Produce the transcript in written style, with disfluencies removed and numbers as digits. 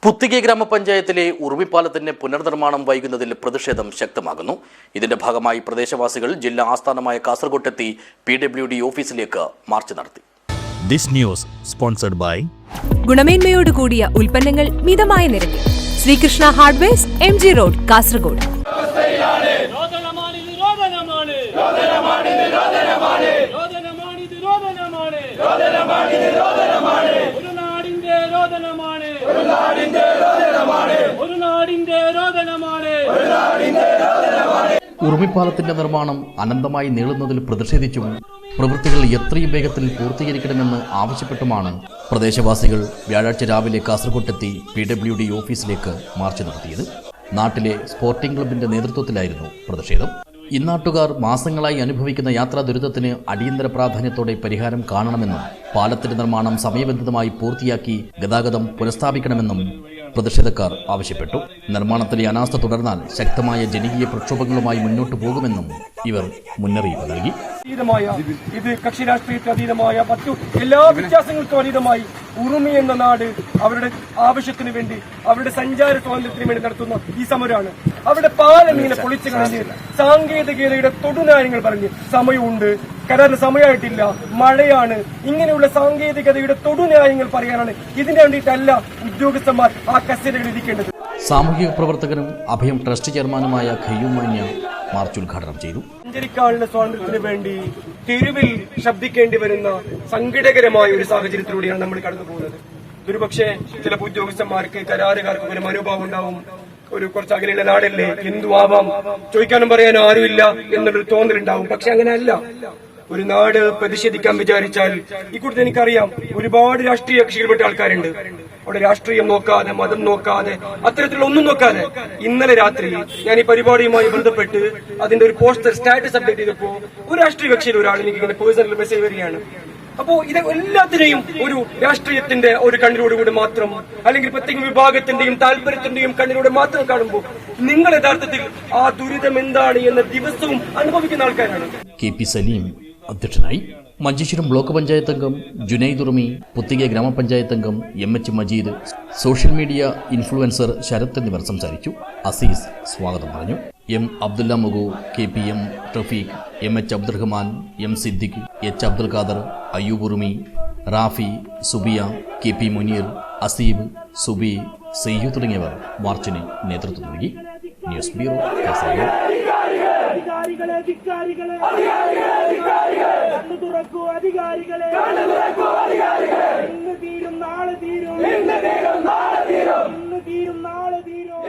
പുത്തിക ഗ്രാമപഞ്ചായത്തിലെ ഉറുമിപ്പാലത്തിന്റെ പുനർനിർമ്മാണം വൈകുന്നതിൽ പ്രതിഷേധം ശക്തമാകുന്നു. ഇതിന്റെ ഭാഗമായി പ്രദേശവാസികൾ ജില്ലാ ആസ്ഥാനമായ കാസർഗോട്ടെത്തി PWD ഓഫീസിലേക്ക് മാർച്ച് നടത്തി. This news sponsored by ഗുണമേന്മയോട് കൂടിയ ഉൽപ്പന്നങ്ങൾ മിതമായ നിരക്കിൽ Sreekrishna hardwares MG road Kasaragod. ഉറുമിപ്പാലത്തിന്റെ നിർമ്മാണം അനന്തമായി നീളുന്നതിൽ പ്രതിഷേധിച്ചും പ്രവൃത്തികൾ എത്രയും വേഗത്തിൽ പൂർത്തീകരിക്കണമെന്ന് ആവശ്യപ്പെട്ടുമാണ് പ്രദേശവാസികൾ വ്യാഴാഴ്ച രാവിലെ കാസർഗോട്ടെത്തി PWD ഓഫീസിലേക്ക് മാർച്ച് നടത്തിയത്. നാട്ടിലെ സ്പോർട്ടിംഗ് ക്ലബിന്റെ നേതൃത്വത്തിലായിരുന്നു പ്രതിഷേധം. ഇന്നാട്ടുകാർ മാസങ്ങളായി അനുഭവിക്കുന്ന യാത്രാ ദുരിതത്തിന് അടിയന്തര പ്രാധാന്യത്തോടെ പരിഹാരം കാണണമെന്നും പാലത്തിന്റെ നിർമ്മാണം സമയബന്ധിതമായി പൂർത്തിയാക്കി ഗതാഗതം പുനഃസ്ഥാപിക്കണമെന്നും പ്രതിഷേധക്കാർ ആവശ്യപ്പെട്ടു. നിർമ്മാണത്തിലെ അനാസ്ഥ തുടർന്നാൽ ശക്തമായ ജനകീയ പ്രക്ഷോഭങ്ങളുമായി മുന്നോട്ടു പോകുമെന്നും ഇവർ മുന്നറിയിപ്പ് നൽകി. ഇത് കക്ഷി രാഷ്ട്രീയത്തിന് അതീതമായ മറ്റു എല്ലാ വ്യത്യാസങ്ങൾക്കും അതീതമായി ഉറുമി എന്ന നാട് അവരുടെ ആവശ്യത്തിന് വേണ്ടി അവരുടെ സഞ്ചാര സ്വാതന്ത്ര്യത്തിന് വേണ്ടി നടത്തുന്ന ഈ സമരമാണ്. അവരുടെ പാലം ഇങ്ങനെ പൊളിച്ചു കളഞ്ഞ് സാങ്കേതികതയുടെ തൊടുനാര്യങ്ങൾ പറഞ്ഞ് സമയമുണ്ട്, കരാറിന് സമയമായിട്ടില്ല, മഴയാണ്, ഇങ്ങനെയുള്ള സാങ്കേതികതയുടെ തൊടുന്യായങ്ങൾ പറയാനാണ്. ഇതിനു വേണ്ടിയിട്ടല്ല ഉദ്യോഗസ്ഥന്മാർ ആ കസേരകൾ ഇരിക്കേണ്ടത്. സാമൂഹിക പ്രവർത്തകനും അഭയം ട്രസ്റ്റ് ചെയർമാനുമായ ഖയ്യൂമാന്യ മാർച്ച് ഉദ്ഘാടനം ചെയ്തു. സഞ്ചരിക്കാനുള്ള സ്വാതന്ത്ര്യത്തിന് വേണ്ടി തെരുവിൽ ശബ്ദിക്കേണ്ടി വരുന്ന സങ്കടകരമായ ഒരു സാഹചര്യത്തിലൂടെയാണ് നമ്മൾ കടന്നു പോകുന്നത്. ഒരുപക്ഷെ ചില ഉദ്യോഗസ്ഥന്മാർക്ക് കരാറുകാർക്ക് ഒരു മനോഭാവം ഉണ്ടാവും, ഒരു കുറച്ച് അകലെയുള്ള നാടല്ലേ, എന്തു ആവാം, ചോദിക്കാനും പറയാനും ആരുമില്ല എന്നൊരു തോന്നലുണ്ടാവും. പക്ഷെ അങ്ങനെയല്ല. ഒരു നാട് പ്രതിഷേധിക്കാൻ വിചാരിച്ചാൽ ഈ കൂട്ടത്തിൽ എനിക്കറിയാം ഒരുപാട് രാഷ്ട്രീയ കക്ഷികൾപ്പെട്ട ആൾക്കാരുണ്ട്. അവിടെ രാഷ്ട്രീയം നോക്കാതെ, മതം നോക്കാതെ, അത്തരത്തിലുള്ള ഒന്നും നോക്കാതെ ഇന്നലെ രാത്രി ഞാൻ ഈ പരിപാടിയുമായി ബന്ധപ്പെട്ട് അതിന്റെ ഒരു പോസ്റ്റർ സ്റ്റാറ്റസ് അപ്ഡേറ്റ് ചെയ്തപ്പോ ഒരു രാഷ്ട്രീയ കക്ഷിയിൽ ഒരാൾ എനിക്ക് ഇങ്ങനെ പേഴ്സണൽ മെസ്സേജ് വരികയാണ്. അപ്പോ ഇത് എല്ലാത്തിനെയും ഒരു രാഷ്ട്രീയത്തിന്റെ ഒരു കണ്ണിലൂടെ മാത്രം, അല്ലെങ്കിൽ പ്രത്യേക വിഭാഗത്തിന്റെയും താല്പര്യത്തിന്റെയും കണ്ണിലൂടെ മാത്രം കാണുമ്പോൾ നിങ്ങൾ യഥാർത്ഥത്തിൽ ആ ദുരിതം എന്താണ് എന്ന ദിവസവും അനുഭവിക്കുന്ന ആൾക്കാരാണ്. KP സലീം അധ്യക്ഷനായി. മഞ്ചേശ്വരം ബ്ലോക്ക് പഞ്ചായത്ത് അംഗം ജുനൈദ് ഉറുമി, പുത്തിക ഗ്രാമപഞ്ചായത്ത് അംഗം MH Majeed, social media influencer Sarath എന്നിവർ സംസാരിച്ചു. അസീസ് സ്വാഗതം പറഞ്ഞു. M Abdulla Mugu, KPM Rafeeq, MH Abdurahman, M Siddique, H Abdul Khader, Ayyub Urumi, Rafi, Subiya, KP Muneer, Aseeb, Subi, Sayyu തുടങ്ങിയവർ മാർച്ചിന് നേതൃത്വം നൽകി. News bureau Kasaragod. നാളെ തീരും